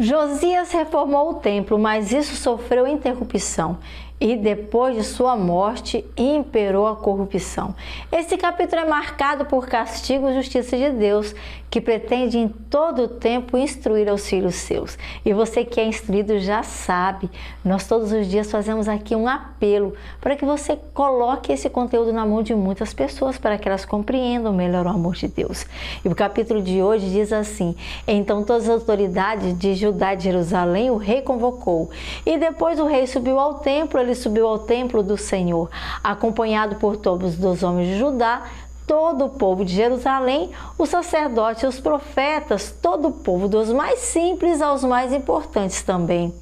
Josias reformou o templo, mas isso sofreu interrupção. E depois de sua morte, imperou a corrupção. Esse capítulo é marcado por castigo e justiça de Deus, que pretende em todo o tempo instruir aos filhos seus. E você que é instruído já sabe, nós todos os dias fazemos aqui um apelo para que você coloque esse conteúdo na mão de muitas pessoas, para que elas compreendam melhor o amor de Deus. E o capítulo de hoje diz assim: então todas as autoridades de Judá e de Jerusalém o rei convocou. E depois o rei subiu ao templo, ele subiu ao templo do Senhor, acompanhado por todos os homens de Judá, todo o povo de Jerusalém, os sacerdotes, os profetas, todo o povo, dos mais simples aos mais importantes também.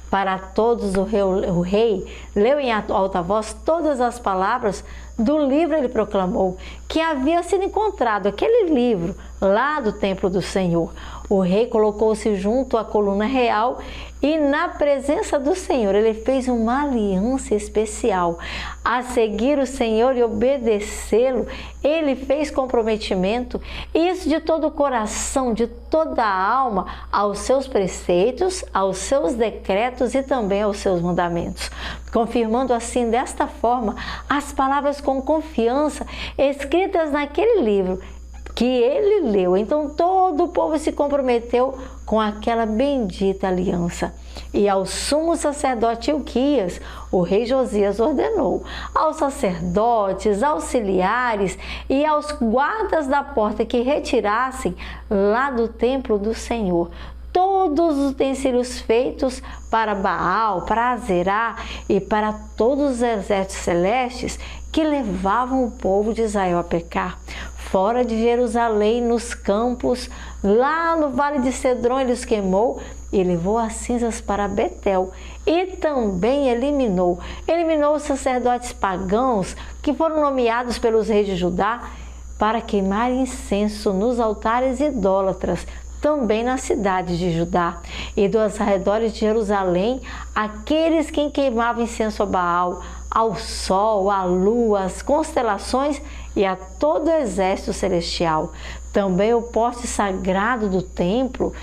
Para todos o rei leu em alta voz todas as palavras do livro. Ele proclamou que havia sido encontrado aquele livro lá do templo do Senhor. O rei colocou-se junto à coluna real e na presença do Senhor ele fez uma aliança especial. A seguir o Senhor e obedecê-lo, ele fez comprometimento, isso de todo o coração, de toda a alma, aos seus preceitos, aos seus decretos e também aos seus mandamentos, confirmando assim desta forma as palavras com confiança escritas naquele livro que ele leu. Então todo o povo se comprometeu com aquela bendita aliança. E ao sumo sacerdote Ilquias, o rei Josias ordenou aos sacerdotes, auxiliares e aos guardas da porta que retirassem lá do templo do Senhor todos os utensílios feitos para Baal, para Azerá e para todos os exércitos celestes que levavam o povo de Israel a pecar. Fora de Jerusalém, nos campos, lá no vale de Cedron, ele os queimou e levou as cinzas para Betel. E também eliminou os sacerdotes pagãos que foram nomeados pelos reis de Judá para queimar incenso nos altares idólatras, também na cidade de Judá. E dos arredores de Jerusalém, aqueles que queimavam incenso a Baal, ao sol, à lua, às constelações e a todo o exército celestial. Também o poste sagrado do templo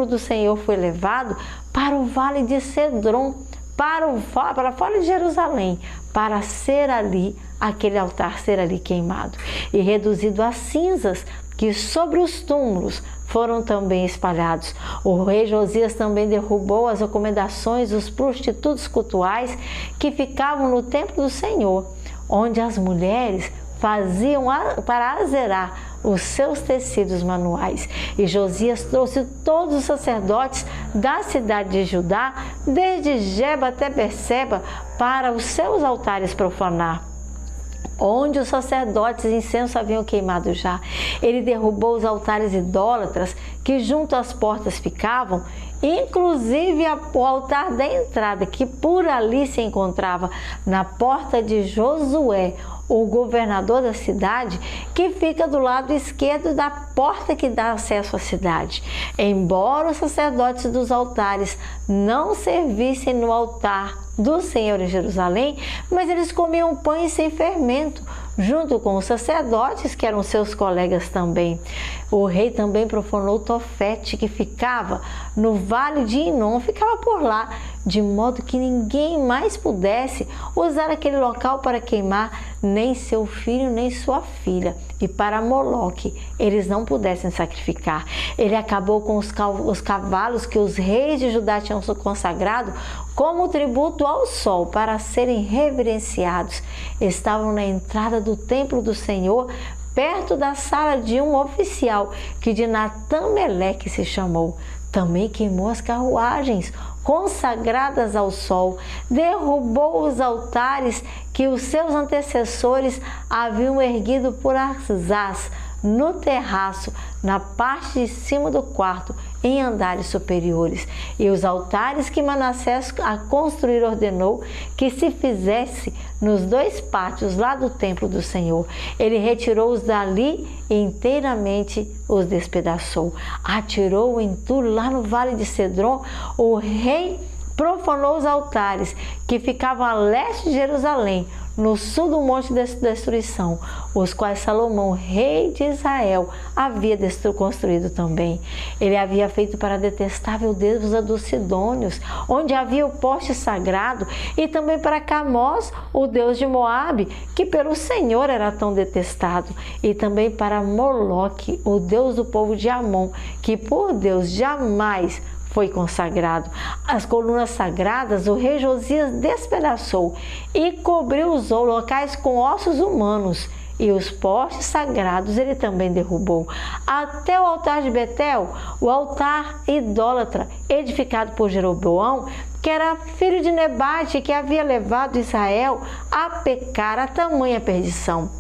do Senhor foi levado para o vale de Cedron, para fora de Jerusalém, para ser ali, aquele altar ser ali queimado e reduzido a cinzas que sobre os túmulos foram também espalhados. O rei Josias também derrubou as recomendações dos prostitutos cultuais que ficavam no templo do Senhor, onde as mulheres faziam para azerar os seus tecidos manuais. E Josias trouxe todos os sacerdotes da cidade de Judá, desde Geba até Berseba, para os seus altares profanar, onde os sacerdotes incenso haviam queimado já. Ele derrubou os altares idólatras que junto às portas ficavam, inclusive o altar da entrada, que por ali se encontrava na porta de Josué, o governador da cidade, que fica do lado esquerdo da porta que dá acesso à cidade. Embora os sacerdotes dos altares não servissem no altar do Senhor em Jerusalém, mas eles comiam pães sem fermento, junto com os sacerdotes, que eram seus colegas também. O rei também profanou Tofete, que ficava no vale de Inom, ficava por lá, de modo que ninguém mais pudesse usar aquele local para queimar, nem seu filho, nem sua filha. E para Moloque, eles não pudessem sacrificar. Ele acabou com os cavalos que os reis de Judá tinham consagrado como tributo ao sol, para serem reverenciados. Estavam na entrada do templo do Senhor, perto da sala de um oficial, que de Natã-Meleque se chamou. Também queimou as carruagens consagradas ao sol, derrubou os altares que os seus antecessores haviam erguido por Azaz, no terraço, na parte de cima do quarto, em andares superiores, e os altares que Manassés a construir ordenou que se fizesse nos dois pátios lá do templo do Senhor. Ele retirou-os dali e inteiramente os despedaçou. Atirou o entulho lá no vale de Cedron. O rei profanou os altares que ficavam a leste de Jerusalém, no sul do monte de destruição, os quais Salomão, rei de Israel, havia construído também. Ele havia feito para a detestável deusa dos Sidônios, onde havia o poste sagrado, e também para Camós, o deus de Moabe, que pelo Senhor era tão detestado, e também para Moloque, o deus do povo de Amon, que por Deus jamais foi consagrado. As colunas sagradas o rei Josias despedaçou e cobriu os locais com ossos humanos, e os postes sagrados ele também derrubou. Até o altar de Betel, o altar idólatra edificado por Jeroboão, que era filho de Nebate, que havia levado Israel a pecar a tamanha perdição.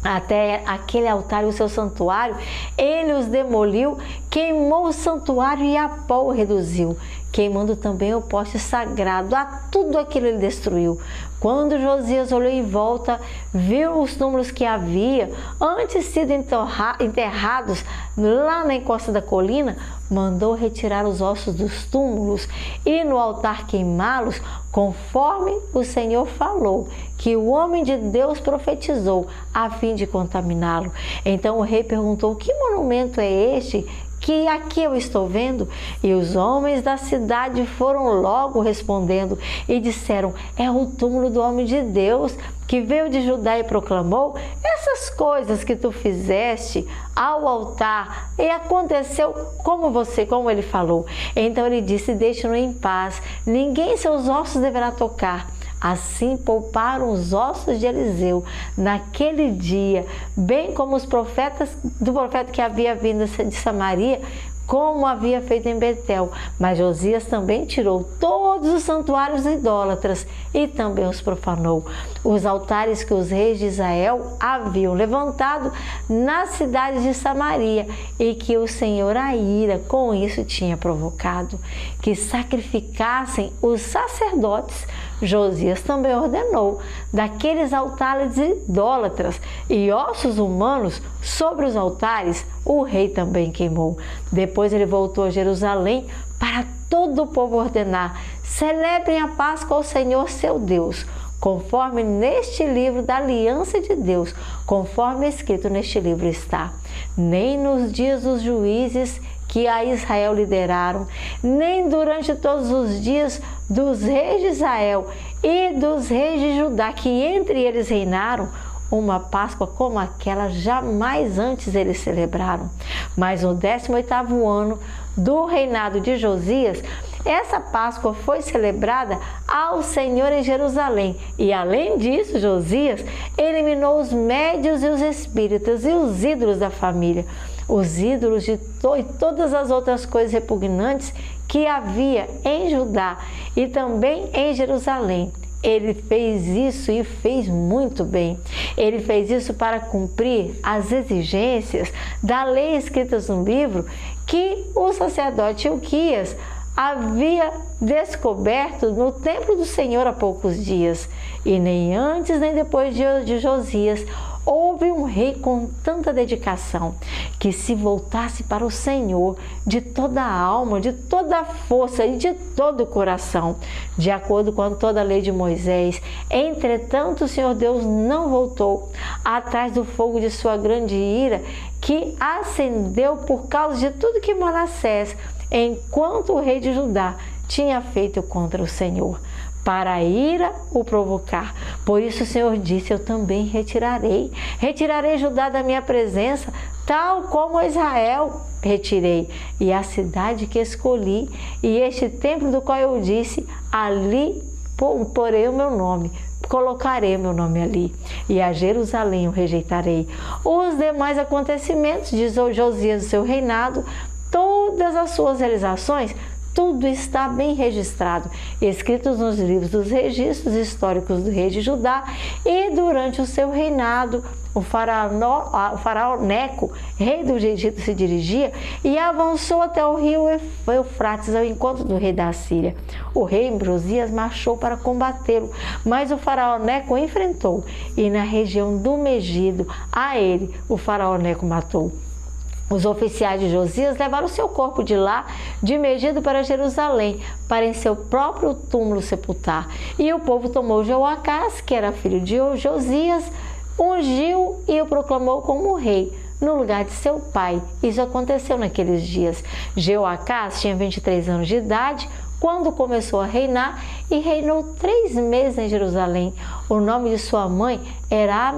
Até aquele altar e o seu santuário, ele os demoliu, queimou o santuário e a pó o reduziu, queimando também o poste sagrado. A tudo aquilo ele destruiu. Quando Josias olhou em volta, viu os túmulos que havia antes sido enterrados lá na encosta da colina, mandou retirar os ossos dos túmulos e no altar queimá-los, conforme o Senhor falou, que o homem de Deus profetizou, a fim de contaminá-lo. Então o rei perguntou: que monumento é este que aqui eu estou vendo? E os homens da cidade foram logo respondendo e disseram: é o túmulo do homem de Deus, que veio de Judá e proclamou essas coisas que tu fizeste ao altar, e aconteceu como ele falou. Então ele disse: deixe-no em paz, ninguém seus ossos deverá tocar. Assim pouparam os ossos de Eliseu naquele dia, bem como os profetas do profeta que havia vindo de Samaria, como havia feito em Betel. Mas Josias também tirou todos os santuários idólatras e também os profanou. Os altares que os reis de Israel haviam levantado nas cidades de Samaria, e que o Senhor a ira com isso tinha provocado, que sacrificassem os sacerdotes. Josias também ordenou daqueles altares idólatras e ossos humanos sobre os altares, o rei também queimou. Depois ele voltou a Jerusalém para todo o povo ordenar: celebrem a Páscoa ao Senhor seu Deus, conforme neste livro da aliança de Deus, conforme escrito neste livro está. Nem nos dias dos juízes que a Israel lideraram, nem durante todos os dias dos reis de Israel e dos reis de Judá, que entre eles reinaram, uma Páscoa como aquela jamais antes eles celebraram. Mas no 18º ano do reinado de Josias, essa Páscoa foi celebrada ao Senhor em Jerusalém. E além disso, Josias eliminou os médios e os espíritas e os ídolos da família, os ídolos e todas as outras coisas repugnantes que havia em Judá e também em Jerusalém. Ele fez isso e fez muito bem. Ele fez isso para cumprir as exigências da lei escritas no livro que o sacerdote Hilquias havia descoberto no templo do Senhor há poucos dias. E nem antes nem depois de Josias houve um rei com tanta dedicação, que se voltasse para o Senhor de toda a alma, de toda a força e de todo o coração, de acordo com toda a lei de Moisés. Entretanto, o Senhor Deus não voltou atrás do fogo de sua grande ira, que acendeu por causa de tudo que Manassés, enquanto o rei de Judá, tinha feito contra o Senhor, para a ira o provocar. Por isso o Senhor disse: eu também retirarei Judá da minha presença, tal como Israel retirei, e a cidade que escolhi, e este templo do qual eu disse: ali porei o meu nome, colocarei o meu nome ali, e a Jerusalém o rejeitarei. Os demais acontecimentos de Josias, do seu reinado, todas as suas realizações, tudo está bem registrado, escritos nos livros dos registros históricos do rei de Judá. E durante o seu reinado, o faraó Neco, rei do Egito, se dirigia e avançou até o rio Eufrates ao encontro do rei da Assíria. O rei Josias marchou para combatê-lo, mas o faraó Neco o enfrentou, e na região do Megido, a ele o faraó Neco matou. Os oficiais de Josias levaram seu corpo de lá, de Megido, para Jerusalém, para em seu próprio túmulo sepultar. E o povo tomou Jeoacás, que era filho de Josias, ungiu e o proclamou como rei, no lugar de seu pai. Isso aconteceu naqueles dias. Jeoacás tinha 23 anos de idade quando começou a reinar e reinou 3 meses em Jerusalém. O nome de sua mãe era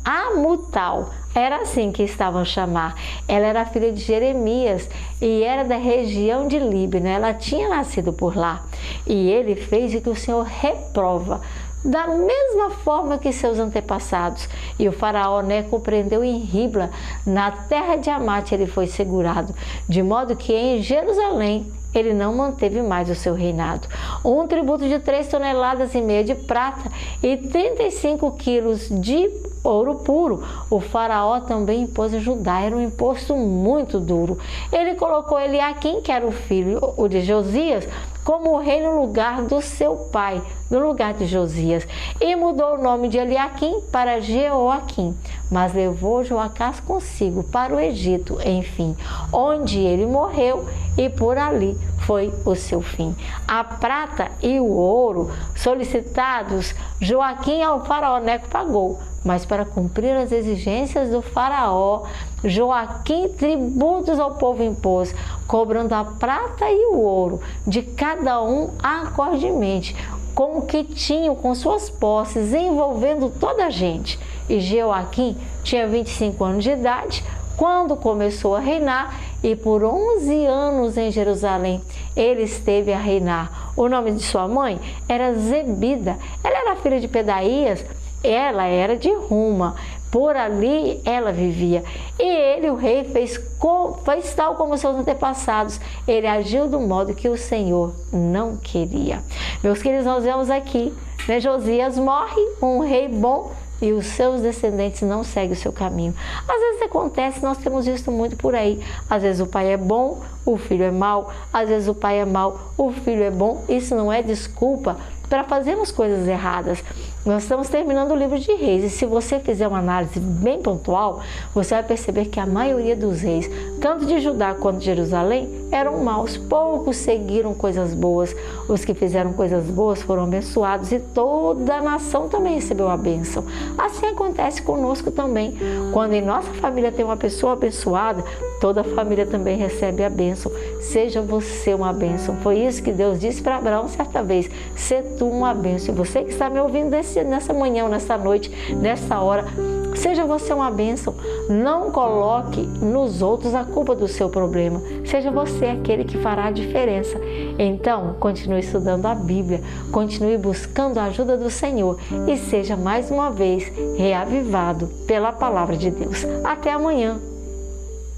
Amutal. Era assim que estavam a chamar. Ela era filha de Jeremias e era da região de Líbano. Ela tinha nascido por lá. E ele fez o que o Senhor reprova, da mesma forma que seus antepassados. E o faraó Neco prendeu em Ribla, na terra de Amate ele foi segurado, de modo que em Jerusalém ele não manteve mais o seu reinado. Um tributo de 3,5 toneladas de prata e 35 quilos de ouro puro. O faraó também impôs em Judá, era um imposto muito duro. Ele colocou Eliaquim, que era o filho de Josias, como rei no lugar do seu pai, no lugar de Josias, e mudou o nome de Eliaquim para Jeoaquim, mas levou Joacás consigo para o Egito, enfim, onde ele morreu, e por ali foi o seu fim. A prata e o ouro solicitados, Joaquim ao faraó Neco pagou, mas para cumprir as exigências do faraó, Joaquim tributos ao povo impôs, cobrando a prata e o ouro de cada um acordemente, com o que tinham com suas posses, envolvendo toda a gente. E Jeoaquim tinha 25 anos de idade quando começou a reinar, e por 11 anos em Jerusalém ele esteve a reinar. O nome de sua mãe era Zebida. Ela era filha de Pedaías, ela era de Ruma. Por ali ela vivia. E ele, o rei, fez tal como seus antepassados. Ele agiu do modo que o Senhor não queria. Meus queridos, nós vemos aqui, né? Josias morre, um rei bom, e os seus descendentes não seguem o seu caminho. Às vezes acontece, nós temos visto muito por aí. Às vezes o pai é bom, o filho é mau. Às vezes o pai é mau, o filho é bom. Isso não é desculpa para fazermos coisas erradas. Nós estamos terminando o livro de Reis, e se você fizer uma análise bem pontual, você vai perceber que a maioria dos reis, tanto de Judá quanto de Jerusalém, eram maus. Poucos seguiram coisas boas. Os que fizeram coisas boas foram abençoados, e toda a nação também recebeu a bênção. Assim acontece conosco também. Quando em nossa família tem uma pessoa abençoada, toda a família também recebe a bênção. Seja você uma bênção. Foi isso que Deus disse para Abraão certa vez: "Se tu uma bênção". E você que está me ouvindo nessa manhã, nessa noite, nessa hora, seja você uma bênção. Não coloque nos outros a culpa do seu problema. Seja você aquele que fará a diferença. Então, continue estudando a Bíblia, continue buscando a ajuda do Senhor e seja mais uma vez reavivado pela palavra de Deus. Até amanhã.